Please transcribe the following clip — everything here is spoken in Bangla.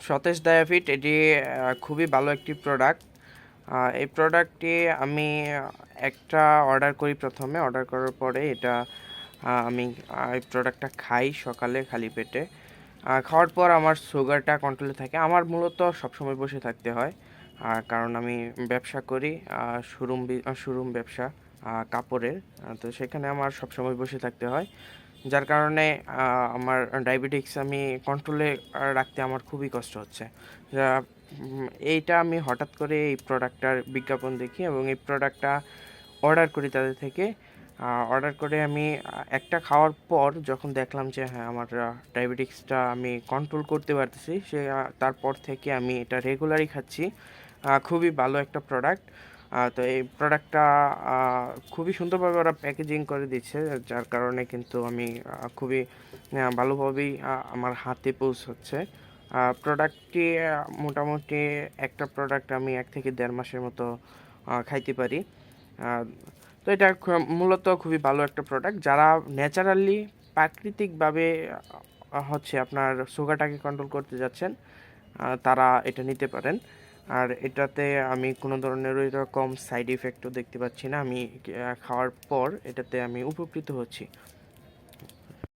সতেজ ডায়াফিট এটি খুবই ভালো একটি প্রোডাক্ট। এই প্রোডাক্টটি আমি একটা অর্ডার করি, প্রথমে অর্ডার করার পরে এটা আমি এই প্রোডাক্টটা খাই সকালে খালি পেটে। খাওয়ার পর আমার সুগারটা কন্ট্রোলে থাকে। আমার মূলত সবসময় বসে থাকতে হয়, কারণ আমি ব্যবসা করি, শোরুম ব্যবসা কাপড়ের। তো সেখানে আমার সবসময় বসে থাকতে হয়, যার কারণে আমার ডায়াবেটিক্স আমি কন্ট্রোলে রাখতে আমার খুবই কষ্ট হচ্ছে। যা এইটা আমি হঠাৎ করে এই প্রোডাক্টটার বিজ্ঞাপন দেখি এবং এই প্রোডাক্টটা অর্ডার করি তাদের থেকে। অর্ডার করে আমি একটা খাওয়ার পর যখন দেখলাম যে হ্যাঁ, আমার ডায়াবেটিক্সটা আমি কন্ট্রোল করতে পারতেছি, তারপর থেকে আমি এটা রেগুলারই খাচ্ছি। খুবই ভালো একটা প্রোডাক্ট। তো এই প্রোডাক্টটা খুবই সুন্দরভাবে ওরা প্যাকেজিং করে দিচ্ছে, যার কারণে কিন্তু আমি খুবই ভালোভাবেই আমার হাতে পৌঁছচ্ছে। প্রোডাক্টটি মোটামুটি একটা প্রোডাক্ট আমি 1 থেকে 1.5 মাসের মতো খাইতে পারি। আহ, তো এটা মূলত খুবই ভালো একটা প্রোডাক্ট। যারা ন্যাচারালি প্রাকৃতিকভাবে হচ্ছে আপনার সুগারটাকে কন্ট্রোল করতে যাচ্ছেন, তারা এটা নিতে পারেন। আর এটাতে আমি কোনো ধরনের ওই রকম সাইড ইফেক্টও দেখতে পাচ্ছি না। আমি খাওয়ার পর এটাতে আমি উপকৃত হচ্ছি।